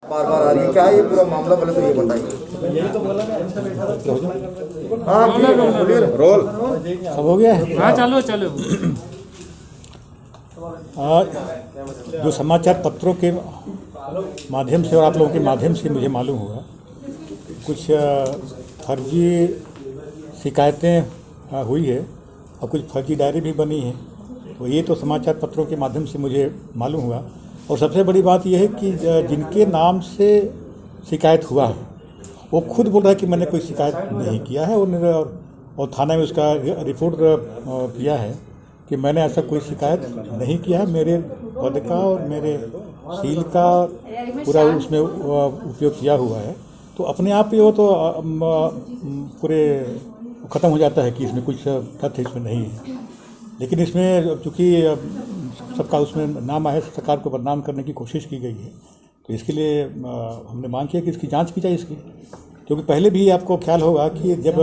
बार बार आ रही है, क्या ये पूरा मामला पहले तो ये बताइए। हाँ बोलिए रोल सब हो गया है। हाँ चलो चलो। जो समाचार पत्रों के माध्यम से और आप लोगों के माध्यम से मुझे मालूम हुआ, कुछ फर्जी शिकायतें हुई है और कुछ फर्जी डायरी भी बनी है। तो ये तो समाचार पत्रों के माध्यम से मुझे मालूम हुआ। और सबसे बड़ी बात यह है कि जिनके नाम से शिकायत हुआ है वो खुद बोल रहा है कि मैंने कोई शिकायत नहीं किया है, और थाना में उसका रिपोर्ट किया है कि मैंने ऐसा कोई शिकायत नहीं किया है। मेरे पद का और मेरे सील का पूरा उसमें उपयोग किया हुआ है। तो अपने आप ही वो तो पूरे ख़त्म हो जाता है कि इसमें कुछ तथ्य इसमें नहीं है। लेकिन इसमें चूँकि सबका उसमें नाम आया, सरकार को बदनाम करने की कोशिश की गई है, तो इसके लिए हमने मांग किया कि इसकी जांच की जाए इसकी। क्योंकि पहले भी आपको ख्याल होगा कि जब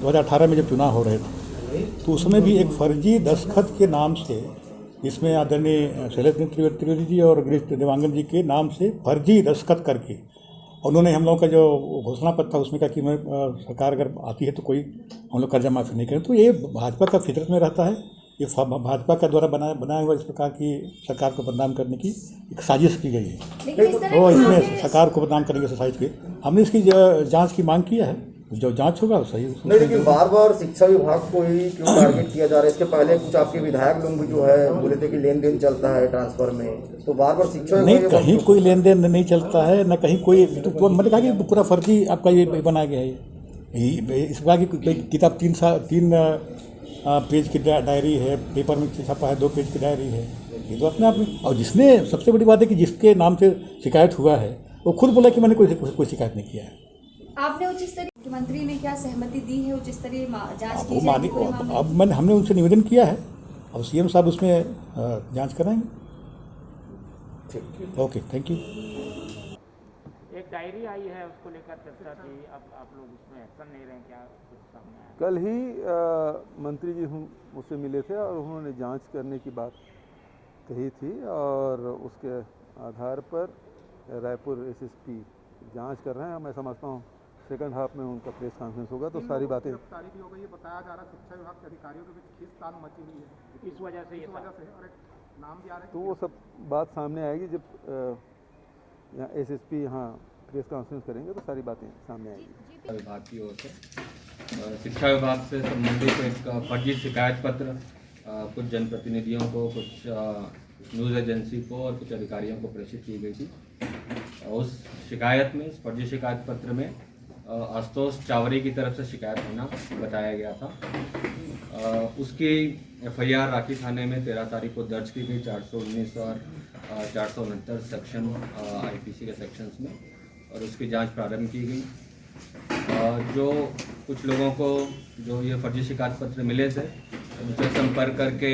2018 में जब चुनाव हो रहे थे तो उसमें भी एक फर्जी दस्तखत के नाम से, इसमें आदरणीय शैलेंद्र त्रिवेदी जी और गिरीश देवांगन जी के नाम से फर्जी दस्तखत करके उन्होंने हम लोगों का जो घोषणा पत्र था उसमें कहा कि मैं सरकार अगर आती है तो कोई हम लोग कर्जा माफ़ी नहीं करें। तो ये भाजपा का फितरत में रहता है। ये भाजपा का द्वारा बनाया हुआ इस प्रकार की सरकार को बदनाम करने की एक साजिश की गई है। तो इसमें सरकार को बदनाम करने की साजिश की, हमने इसकी जांच की मांग किया है। जो जांच होगा सही नहीं, लेकिन बार बार शिक्षा विभाग को ही क्यों टारगेट किया जा रहा है? इसके पहले कुछ आपके विधायक लोग भी जो है बोले थे कि लेन देन चलता है ट्रांसफर में, तो बार बार शिक्षा नहीं, कहीं कोई लेन देन नहीं चलता है, न कहीं कोई। तो मैंने कहा कि पूरा फर्जी आपका ये बनाया गया है। इस बार की किताब 3 पेज की डायरी है, पेपर में छपा है 2 पेज की डायरी है। ये तो अपने आप में, और जिसने सबसे बड़ी बात है कि जिसके नाम से शिकायत हुआ है वो खुद बोला कि मैंने कोई शिकायत नहीं किया है। आपने उच्च स्तरीय मुख्यमंत्री ने क्या सहमति दी है उच्च स्तरीय जांच की जाएगी? अब हमने उनसे निवेदन किया है, अब सीएम साहब उसमें जांच कराएंगे। Okay, thank you. एक डायरी आई है, उसको लेकर चर्चा थी, अब आप लोग उसमें एक्शन नहीं रहे, क्या कुछ सामने आया? कल ही मंत्री जी मुझसे मिले थे और उन्होंने जांच करने की बात कही थी, और उसके आधार पर रायपुर एसएसपी जांच कर रहे हैं। मैं समझता हूँ सेकंड हाफ में उनका प्रेस कॉन्फ्रेंस होगा, तो सारी बातें। गिरफ्तारी भी हो गई है, बताया जा रहा है शिक्षा विभाग के अधिकारियों के बीच खींचतान मची हुई है इस वजह से और एक नाम भी आ रहा है। तो वो सब बात सामने आएगी जब यहाँ एसएसपी यहाँ प्रेस कॉन्फ्रेंस करेंगे, तो सारी बातें सामने आएगी। विभाग की ओर से शिक्षा विभाग से संबंधित एक फर्जी शिकायत पत्र कुछ जनप्रतिनिधियों को, कुछ न्यूज़ एजेंसी को और कुछ अधिकारियों को प्रेषित की गई थी। उस शिकायत में, इस फर्जी शिकायत पत्र में आशुतोष चावरी की तरफ से शिकायत होना बताया गया था। उसकी एफआईआर रांची थाने में 13 तारीख को दर्ज की गई 419 और 469 सेक्शन आईपीसी के सेक्शंस में, और उसकी जांच प्रारंभ की गई। जो कुछ लोगों को जो ये फर्जी शिकायत पत्र मिले थे उनसे संपर्क करके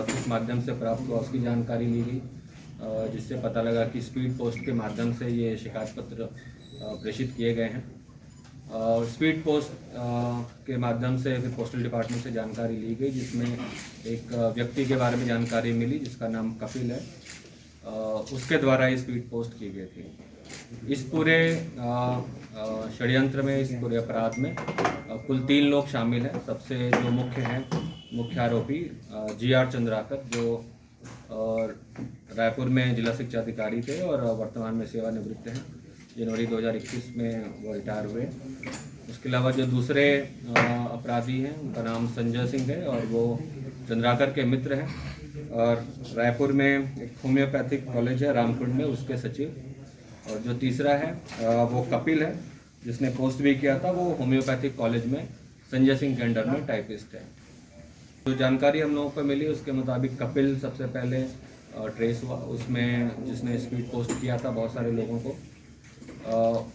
किस माध्यम से प्राप्त हुआ उसकी जानकारी ली गई, जिससे पता लगा कि स्पीड पोस्ट के माध्यम से ये शिकायत पत्र प्रेषित किए गए हैं। और स्पीड पोस्ट के माध्यम से फिर पोस्टल डिपार्टमेंट से जानकारी ली गई, जिसमें एक व्यक्ति के बारे में जानकारी मिली जिसका नाम कपिल है। उसके द्वारा ये स्पीड पोस्ट की गई थी। इस पूरे षड्यंत्र में, इस पूरे अपराध में कुल 3 लोग शामिल हैं। सबसे जो मुख्य आरोपी GR चंद्राकर, जो और रायपुर में जिला शिक्षा अधिकारी थे और वर्तमान में सेवानिवृत्त हैं। जनवरी 2021 में वो रिटायर हुए। उसके अलावा जो दूसरे अपराधी हैं उनका नाम संजय सिंह है और वो चंद्राकर के मित्र हैं, और रायपुर में एक होम्योपैथिक कॉलेज है रामकुंड में, उसके सचिव। और जो तीसरा है वो कपिल है, जिसने पोस्ट भी किया था, वो होम्योपैथिक कॉलेज में संजय सिंह के अंडर में टाइपिस्ट है। जो जानकारी हम लोगों को मिली उसके मुताबिक कपिल सबसे पहले ट्रेस हुआ, उसमें जिसने स्पीड पोस्ट किया था बहुत सारे लोगों को।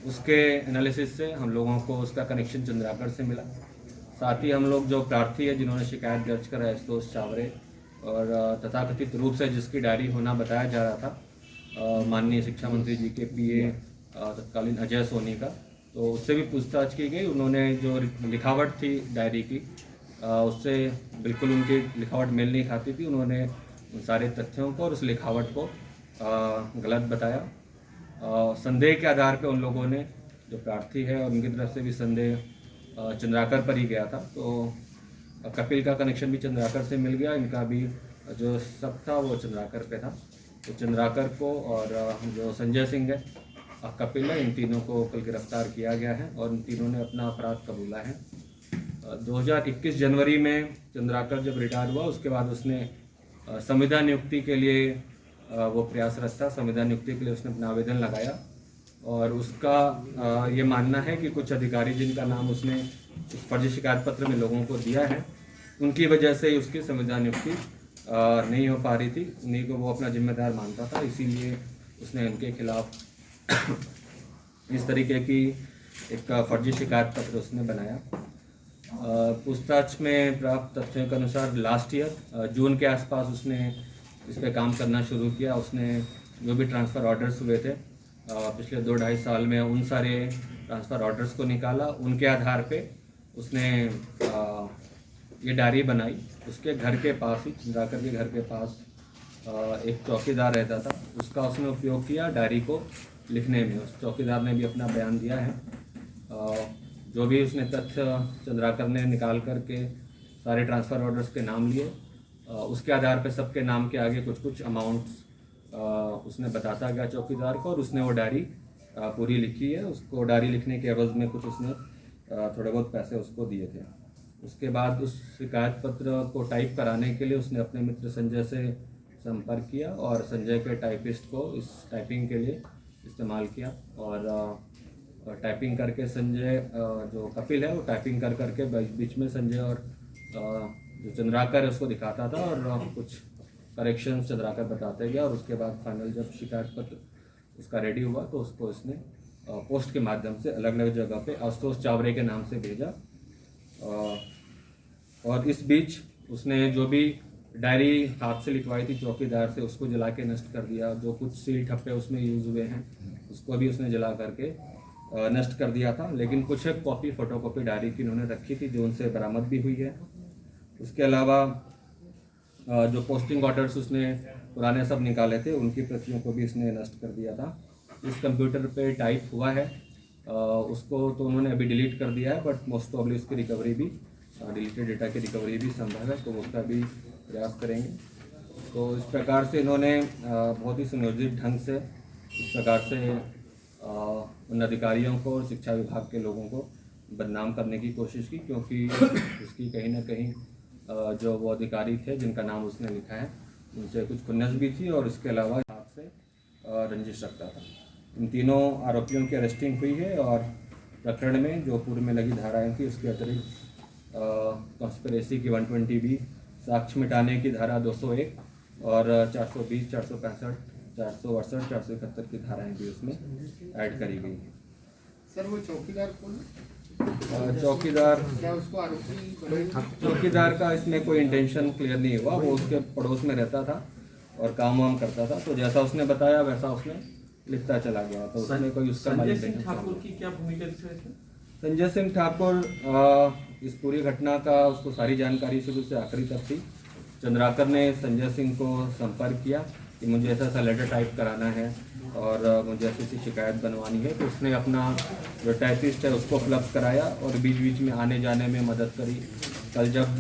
उसके एनालिसिस से हम लोगों को उसका कनेक्शन चंद्राकर से मिला। साथ ही हम लोग जो प्रार्थी है जिन्होंने शिकायत दर्ज करा, आशुतोष चावरे, और तथाकथित रूप से जिसकी डायरी होना बताया जा रहा था माननीय शिक्षा मंत्री जी के PA तत्कालीन अजय सोनी का, तो उससे भी पूछताछ की गई। उन्होंने जो लिखावट थी डायरी की उससे बिल्कुल उनकी लिखावट मेल नहीं खाती थी। उन्होंने उन सारे तथ्यों को और उस लिखावट को गलत बताया, संदेह के आधार पे उन लोगों ने, जो प्रार्थी है और उनकी तरफ से भी संदेह चंद्राकर पर ही गया था, तो कपिल का कनेक्शन भी चंद्राकर से मिल गया, इनका भी जो सब था वो चंद्राकर पे था। तो चंद्राकर को और जो संजय सिंह है, कपिल है, इन तीनों को कल गिरफ्तार किया गया है और इन तीनों ने अपना अपराध कबूला है। 2021 जनवरी में चंद्राकर जब रिटायर हुआ, उसके बाद उसने संविदा नियुक्ति के लिए वो प्रयासरत था। संविदा नियुक्ति के लिए उसने अपना आवेदन लगाया और उसका ये मानना है कि कुछ अधिकारी जिनका नाम उसने उस फर्जी शिकायत पत्र में लोगों को दिया है, उनकी वजह से ही उसकी संविदा नियुक्ति नहीं हो पा रही थी। उन्हीं को वो अपना जिम्मेदार मानता था, इसीलिए उसने उनके खिलाफ इस तरीके की एक फर्जी शिकायत पत्र उसने बनाया। पूछताछ में प्राप्त तथ्यों के अनुसार लास्ट ईयर जून के आसपास उसने इस पर काम करना शुरू किया। उसने जो भी ट्रांसफ़र ऑर्डर्स हुए थे पिछले 2-2.5 साल में, उन सारे ट्रांसफ़र ऑर्डर्स को निकाला। उनके आधार पे उसने ये डायरी बनाई। उसके घर के पास ही, चंद्राकर के घर के पास एक चौकीदार रहता था, उसका उसने उपयोग किया डायरी को लिखने में। उस चौकीदार ने भी अपना बयान दिया है। जो भी उसने तथ्य चंद्राकर ने निकाल करके सारे ट्रांसफ़र ऑर्डर्स के नाम लिए, उसके आधार पे सबके नाम के आगे कुछ अमाउंट्स उसने बताता गया चौकीदार को और उसने वो डायरी पूरी लिखी है। उसको डायरी लिखने के एवज़ में कुछ उसने थोड़े बहुत पैसे उसको दिए थे। उसके बाद उस शिकायत पत्र को टाइप कराने के लिए उसने अपने मित्र संजय से संपर्क किया और संजय के टाइपिस्ट को इस टाइपिंग के लिए इस्तेमाल किया और टाइपिंग करके संजय, जो कपिल है, वो टाइपिंग कर करके बीच में संजय और जो चंद्राकर है उसको दिखाता था और कुछ करेक्शन चंद्राकर बताते गया और उसके बाद फाइनल जब शिकायत पत्र उसका रेडी हुआ तो उसको इसने पोस्ट के माध्यम से अलग अलग जगह पे आशुतोष चावरे के नाम से भेजा। और इस बीच उसने जो भी डायरी हाथ से लिखवाई थी चौकीदार से, उसको जला के नष्ट कर दिया। जो कुछ सील ठप्पे उसमें यूज़ हुए हैं उसको भी उसने जला करके नष्ट कर दिया था। लेकिन कुछ कॉपी, फोटोकॉपी डायरी की उन्होंने रखी थी जो उनसे बरामद भी हुई है। उसके अलावा जो पोस्टिंग ऑर्डर्स उसने पुराने सब निकाले थे, उनकी प्रतियों को भी इसने नष्ट कर दिया था। इस कंप्यूटर पे टाइप हुआ है, उसको तो उन्होंने अभी डिलीट कर दिया है, बट मोस्ट प्रॉब्ली उसकी रिकवरी भी, डिलीटेड डेटा की रिकवरी भी संभव है, तो उसका भी प्रयास करेंगे। तो इस प्रकार से इन्होंने बहुत ही सुनियोजित ढंग से इस प्रकार से उन अधिकारियों को और शिक्षा विभाग के लोगों को बदनाम करने की कोशिश की, क्योंकि उसकी कहीं ना कहीं जो वो अधिकारी थे जिनका नाम उसने लिखा है उनसे कुछ खुन्नस भी थी और इसके अलावा हाथ से रंजिश रखता था। इन तीनों आरोपियों की अरेस्टिंग हुई है और प्रकरण में जो पूर्व में लगी धाराएं थी उसके अतिरिक्त कॉन्स्पिरेसी की 120B, साक्ष्य मिटाने की धारा 201 और 420, 465, 468, 471 की धाराएं भी उसमें ऐड करी गई हैं। सर वो चौकीदार कौन? चौकीदार, क्या उसको आरोपी? चौकीदार का इसमें कोई इंटेंशन क्लियर नहीं हुआ। वो उसके पड़ोस में रहता था और काम वाम करता था, तो जैसा उसने बताया वैसा उसने लिखता चला गया। तो उसमें कोई उसका संजय सिंह ठाकुर की क्या भूमिका थी? संजय सिंह ठाकुर इस पूरी घटना का, उसको सारी जानकारी शुरू से आखिरी तक थी। चंद्राकर ने संजय सिंह को संपर्क किया कि मुझे ऐसा लेटर टाइप कराना है और मुझे ऐसी शिकायत बनवानी है, तो उसने अपना जो टाइपिस्ट है उसको उपलब्ध कराया और बीच बीच में आने जाने में मदद करी। कल जब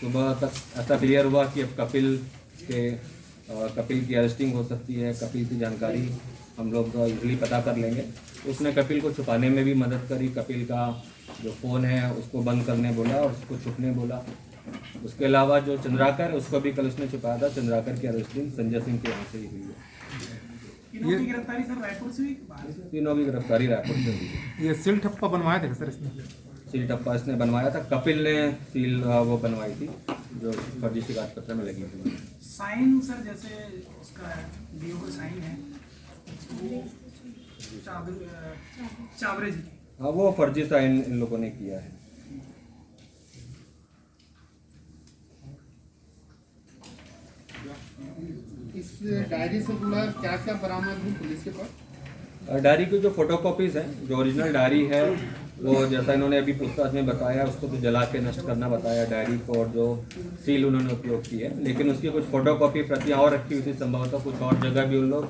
सुबह तक ऐसा क्लियर हुआ कि अब कपिल की अरेस्टिंग हो सकती है, कपिल की जानकारी हम लोग इजीली पता कर लेंगे, तो उसने कपिल को छुपाने में भी मदद करी। कपिल का जो फ़ोन है उसको बंद करने बोला और उसको छुपने बोला। उसके अलावा जो चंद्राकर है उसको भी कल उसने छुपाया था। चंद्राकर की अरेस्टिंग संजय सिंह के यहाँ से ही हुई है। तीनों की गिरफ्तारी सर रायपुर से हुई? तीनों की गिरफ्तारी रायपुर से हुई है। ये सील ठप्पा बनवाए थे सर इसने? सील टप्पा इसने बनवाया था, कपिल ने सील वो बनवाई थी जो फर्जी शिकायत पत्र में लगी थी। साइन सर जैसे उसका डीओ का साइन है चावरे जी, हाँ वो फर्जी साइन इन लोगों ने किया है। इस डायरी से जुड़ा क्या क्या बरामद हुई पुलिस के पास? डायरी की जो फोटोकॉपीज़ हैं, जो ओरिजिनल डायरी है वो जैसा इन्होंने अभी पूछताछ में बताया, उसको तो जला के नष्ट करना बताया डायरी को, और जो सील उन्होंने उपयोग की है, लेकिन उसकी कुछ फोटोकॉपी प्रतियां और रखी हुई थी, संभवतः कुछ और जगह भी उन लोग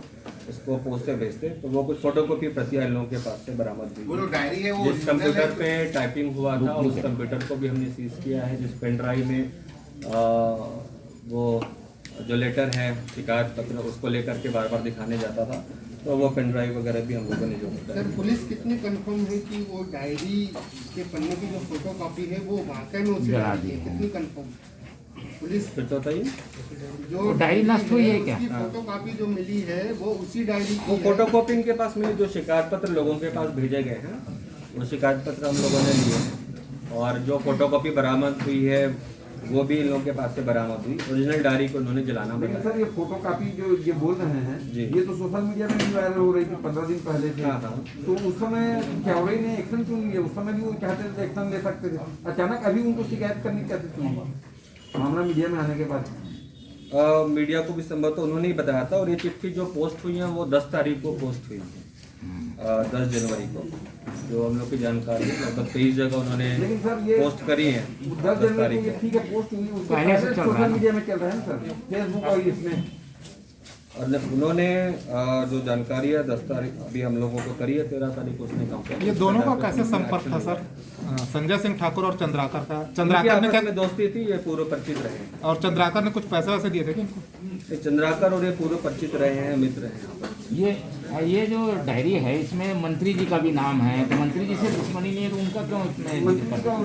उसको पोस्ट से भेजते, तो वो कुछ फोटोकॉपी प्रतियां इन लोगों के पास से बरामद हुई। वो जो डायरी है वो जिस कंप्यूटर पे टाइपिंग हुआ था उस कंप्यूटर को भी हमने सीज किया है। जिस पेन ड्राइव में वो जो लेटर है शिकायत पत्र उसको लेकर के बार बार दिखाने जाता था, तो वो पेन ड्राइव वगैरह भी हम लोगों ने जो सर पुलिस कितनी कंफर्म है कि वो डायरी के पन्ने की जो फोटो कॉपी है वो वाकई में उसी डायरी की है? कितनी कंफर्म पुलिस फिर तो बताइए। जो डायरी नष्ट हुई है क्या? फोटो कॉपी जो मिली है वो उसी डायरी वो की फोटो कॉपी इनके पास मिली, जो शिकायत पत्र लोगों के पास भेजे गए हैं वो शिकायत पत्र हम लोगों ने लिए हैं, और जो फोटो कॉपी बरामद हुई है वो भी इन लोगों के पास से बरामद हुई। ओरिजिनल डायरी को उन्होंने जलाना लेकिन बताया। सर ये फोटो कापी जो ये बोल रहे हैं जी। ये तो सोशल मीडिया में भी वायरल हो रही थी 15 दिन पहले से। हाँ, हाँ। तो उस समय क्यावड़े ने एक्शन क्यों लिया? उस समय भी वो चाहते थे एक्शन ले सकते थे, अचानक अभी उनको शिकायत करनी कैसे चुनी मामला मीडिया में आने के बाद? मीडिया को भी संभवतः उन्होंने ही बताया था, और ये चिट्ठी जो पोस्ट हुई है वो 10 तारीख को पोस्ट हुई थी, 10 जनवरी को। जो हम लोग की जानकारी लगभग 23 जगह उन्होंने लेकिन सर ये पोस्ट करी है 10 जनवरी को ये ठीक है पोस्ट हुई, उसके पहले सोशल मीडिया में चल रहा है सर, फेसबुक और इसमें। और उन्होंने जो जानकारी है 10 तारीख अभी हम लोगों को करी है, 13 तारीख को उसने कंप्लेंट। ये दोनों का कैसे संपर्क था सर? संजय सिंह ठाकुर और चंद्राकर का? चंद्राकर ने क्या में दोस्ती थी, ये पूर्व परिचित रहे हैं। और चंद्राकर ने कुछ पैसे वैसे दिए थे क्या इनको? ये चंद्राकर और ये पूर्व परिचित रहे हैं, मित्र हैं। ये जो डायरी है इसमें मंत्री जी का भी नाम है, तो मंत्री जी से दुश्मनी नहीं है तो उनका क्यों इसमें?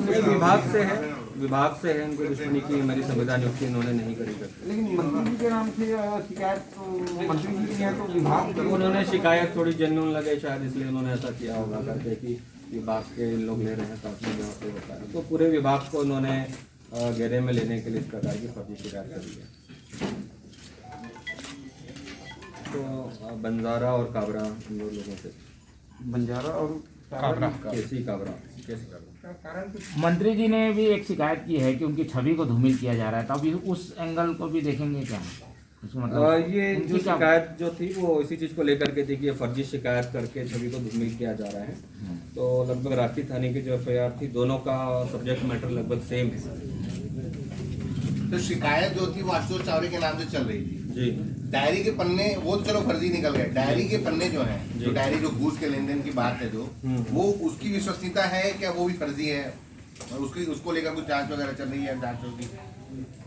ये विभाग से है इनको दुश्मनी की हमारी संविदा नियुक्ति इन्होंने नहीं करी करती। लेकिन मंत्री जी के नाम से शिकायत तो मंत्री जी के यहाँ तो विभाग तो उन्होंने शिकायत थोड़ी जेन्युइन लगे शायद, इसलिए उन्होंने ऐसा किया होगा करके कि विभाग के लोग ले रहे हैं साथ में जहाँ पे होता है, तो पूरे विभाग को उन्होंने घेरे में लेने के लिए इस प्रकार की फर्जी शिकायत करी है। तो बंजारा और काबरा इन दो लोगों से, बंजारा और केसी काबरा। मंत्री जी ने भी एक शिकायत की है कि उनकी छवि को धूमिल किया जा रहा है, तो अभी उस एंगल को भी देखेंगे क्या? ये जो शिकायत जो थी वो इसी चीज़ को लेकर के थी कि ये फर्जी शिकायत करके छवि को धूमिल किया जा रहा है। तो लगभग रांची थाने की जो एफआईआर थी दोनों का सब्जेक्ट मैटर लगभग सेम है। तो शिकायत जो थी वो आशुतोष चावड़े के नाम से चल रही थी जी। डायरी के पन्ने वो तो चलो फर्जी निकल गए, डायरी के पन्ने जो हैं, जो डायरी जो घूस के लेन देन की बात है जो वो उसकी विश्वसनीयता है क्या, वो भी फर्जी है? और उसको लेकर कुछ जांच वगैरह चल रही है, जांच होगी?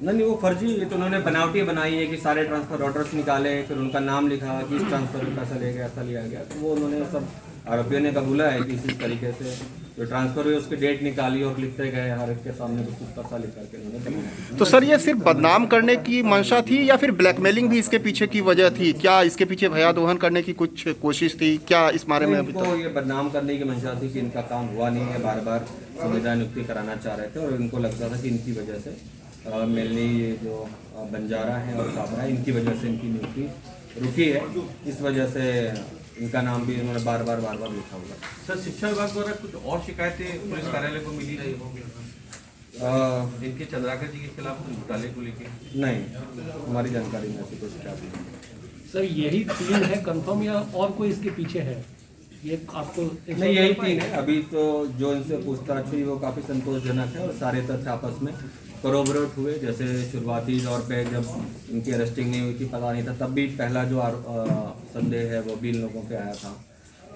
नहीं वो फर्जी, ये तो उन्होंने बनावटी बनाई है कि सारे ट्रांसफर ऑर्डर्स निकाले, फिर उनका नाम लिखा कि इस ट्रांसफर में पैसा ले गया, ऐसा लिया गया। तो वो उन्होंने सब आरोपियों ने कबूला है कि इसी तरीके से जो ट्रांसफर हुई उसकी डेट निकाली और लिखते गए, हर एक के सामने कुछ पैसा लिख करके उन्होंने। तो सर ये सिर्फ बदनाम करने की मंशा थी या फिर ब्लैकमेलिंग भी इसके पीछे की वजह थी? क्या इसके पीछे भयादोहन करने की कुछ कोशिश थी क्या इस बारे में? अभी इनको ये बदनाम करने की मंशा थी कि इनका काम हुआ नहीं है, बार बार संविदा नियुक्ति कराना चाह रहे थे, और इनको लगता था कि इनकी वजह से मेनली ये जो बंजारा है और काबरा है इनकी वजह से इनकी नियुक्ति रुकी है, इस वजह से इनका नाम भी इन्होंने बार बार लिखा हुआ। सर शिक्षा विभाग द्वारा कुछ और शिकायतें पुलिस कार्यालय को मिली रही होंगी इनके चंद्राकर जी के खिलाफ घोटाले को लेके? नहीं, हमारी जानकारी में ऐसी कोई शिकायत नहीं। सर यही 3 है कंफर्म या और कोई इसके पीछे है? ये आपको नहीं यही 3 है। अभी तो जो इनसे पूछताछ हुई वो काफ़ी संतोषजनक है और सारे तथ्य आपस में कोरोबोरेट हुए। जैसे शुरुआती तौर पे जब इनकी अरेस्टिंग नहीं हुई थी, पता नहीं था, तब भी पहला जो संदेह है वो भी इन लोगों पे आया था।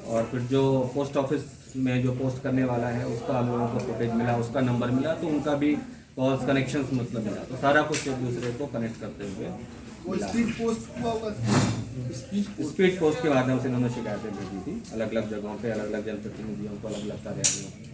और फिर जो पोस्ट ऑफिस में जो पोस्ट करने वाला है उसका हम लोगों को फुटेज मिला, उसका नंबर मिला, तो उनका भी कॉल्स कनेक्शंस मतलब मिला, तो सारा कुछ एक दूसरे को कनेक्ट करते हुए स्पीड पोस्ट के माध्यम से इन्होंने शिकायतें भेजी थी अलग अलग जगहों पे, अलग अलग जनप्रतिनिधियों को, अलग अलग कार्यालयों को।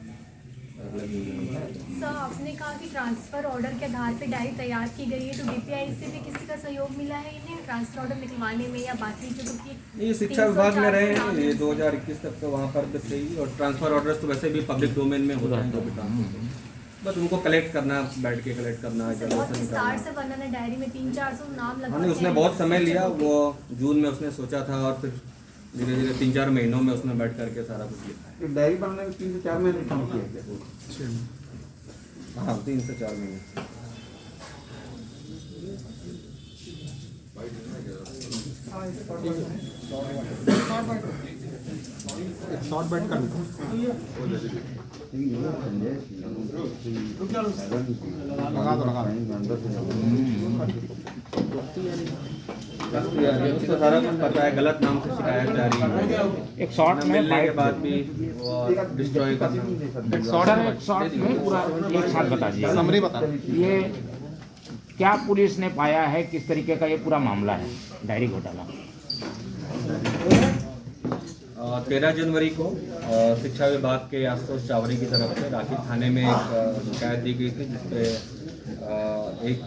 सर आपने कहा कि ट्रांसफर ऑर्डर के आधार पर डायरी तैयार की गई है, तो डीपीआई से भी किसी का सहयोग मिला है इन्हें ट्रांसफर ऑर्डर निकलवाने में या बाकी जो कि ये शिक्षा विभाग में रहे हैं, ये 2021 तक तो वहाँ पर भी थी। और ट्रांसफर ऑर्डर्स तो वैसे भी पब्लिक डोमेन में होता है, जो भी ट्रांसफर बस उनको कलेक्ट करना, बैठ के कलेक्ट करना, बहुत विस्तार से वर्णन है डायरी में, 300-400 नाम लगा। हाँ, उसने बहुत समय लिया, वो जून में उसने सोचा था और फिर धीरे धीरे 3-4 महीनों में उसने बैठ करके सारा कुछ लिखा। डायरी बनाने में 3 से 4 महीने काम किया? हाँ 3 से 4 महीने। शॉर्ट बाइट कर लगा दो उसको सारा कुछ पता है, गलत नाम से शिकायत जारी है, एक शॉर्ट में मिलने के बाइट बाद भी वो डिस्ट्रॉय करना। सर एक शॉर्ट में पूरा एक साथ बता दीजिए, समरी बता। ये क्या पुलिस ने पाया है, किस तरीके का ये पूरा मामला है डायरी घोटाला? 13 जनवरी को शिक्षा विभाग के आशुतोष चावरी की तरफ से राखी थाने में एक शिकायत दी गई थी, जिसपे एक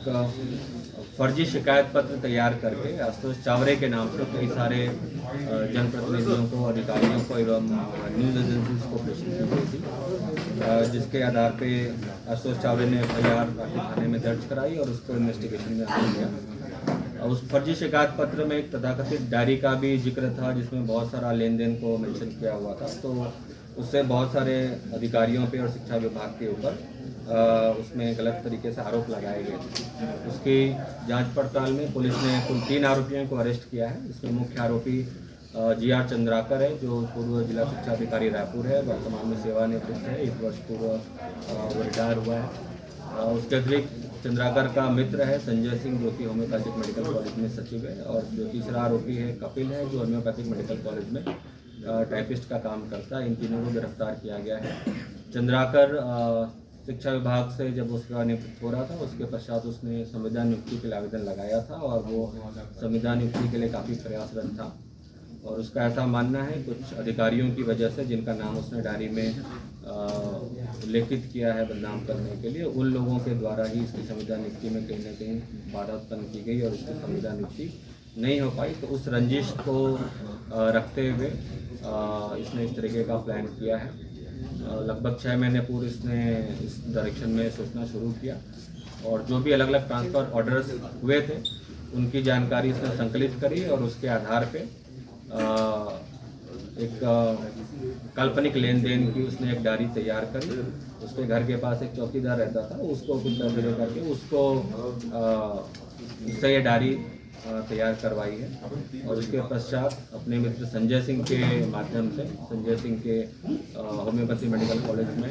फर्जी शिकायत पत्र तैयार करके आशुतोष चावरे के नाम से कई सारे जनप्रतिनिधियों को, अधिकारियों को एवं न्यूज़ एजेंसीज को प्रेषित की गई थी, जिसके आधार पे आशुतोष चावरे ने FIR राखी थाने में दर्ज कराई और उसको इन्वेस्टिगेशन में हासिल किया। उस फर्जी शिकायत पत्र में एक तथाकथित डायरी का भी जिक्र था, जिसमें बहुत सारा लेन देन को मेंशन किया हुआ था। तो उससे बहुत सारे अधिकारियों पे और शिक्षा विभाग के ऊपर उसमें गलत तरीके से आरोप लगाए गए थे। उसकी जांच पड़ताल में पुलिस ने कुल 3 आरोपियों को अरेस्ट किया है। इसमें मुख्य आरोपी GR चंद्राकर है, जो पूर्व जिला शिक्षा अधिकारी रायपुर है, वर्तमान में सेवानिवृत्त है, 1 वर्ष पूर्व वो रिटायर हुआ है। उसके अतिरिक्त चंद्राकर का मित्र है संजय सिंह, जो कि होम्योपैथिक मेडिकल कॉलेज में सचिव है, और जो तीसरा आरोपी है कपिल है, जो होम्योपैथिक मेडिकल कॉलेज में टाइपिस्ट का काम करता है। इन तीनों को गिरफ्तार किया गया है। चंद्राकर शिक्षा विभाग से जब उसका नियुक्त हो रहा था, उसके पश्चात उसने संविदा नियुक्ति के लिए आवेदन लगाया था और वो संविदा नियुक्ति के लिए काफ़ी प्रयासरत था। और उसका ऐसा मानना है कुछ अधिकारियों की वजह से, जिनका नाम उसने डायरी में उल्लेखित किया है बदनाम करने के लिए, उन लोगों के द्वारा ही इसकी संविदा नियुक्ति में कहीं न कहीं बाधा उत्पन्न की गई और उसकी संविदा नियुक्ति नहीं हो पाई। तो उस रंजिश को रखते हुए इसने इस तरीके का प्लान किया है। लगभग 6 महीने पूर्व इसने इस डायरेक्शन में सोचना शुरू किया और जो भी अलग अलग ट्रांसफ़र ऑर्डर्स हुए थे उनकी जानकारी इसने संकलित करी और उसके आधार पे एक काल्पनिक लेन देन की उसने एक डायरी तैयार करी। उसके घर के पास एक चौकीदार रहता था, उसको कुछ पैसे दे करके उसको उससे ये डायरी तैयार करवाई है। और उसके पश्चात अपने मित्र संजय सिंह के माध्यम से, संजय सिंह के होम्योपैथी मेडिकल कॉलेज में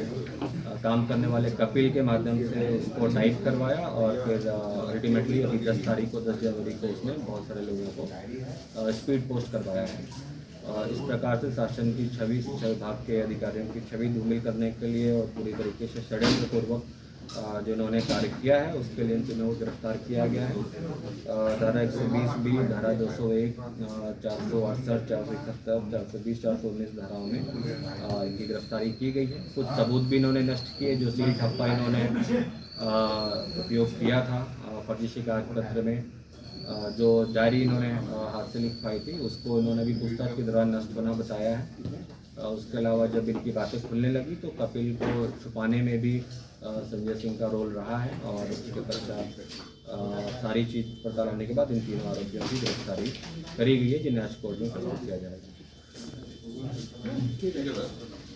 काम करने वाले कपिल के माध्यम से उसको टाइप करवाया और फिर अल्टीमेटली अभी 10 जनवरी को उसने बहुत सारे लोगों को स्पीड पोस्ट करवाया है। इस प्रकार से शासन की छवि, शिक्षा विभाग के अधिकारियों की छवि धूमिल करने के लिए और पूरी तरीके से षड्यंत्रपूर्वक जो इन्होंने कार्य किया है उसके लिए इन्हें गिरफ्तार किया गया है। धारा 120B, धारा 201, 468, 471, 420, 419 धाराओं में इनकी गिरफ्तारी की गई है। कुछ सबूत भी इन्होंने नष्ट किए, जो सील ठप्पा इन्होंने उपयोग किया था फर्जी शिकायत पत्र में। जो डायरी इन्होंने हाथ से लिखवाई थी उसको इन्होंने भी पूछताछ के दौरान नष्ट होना बताया है। उसके अलावा जब इनकी बातें खुलने लगी तो कपिल को छुपाने में भी संजय सिंह का रोल रहा है और उसके पश्चात सारी चीज़ पता लगाने के बाद इन तीनों आरोपियों की गिरफ्तारी करी गई है, जिन्हें आज कोर्ट में पेश किया जाएगा।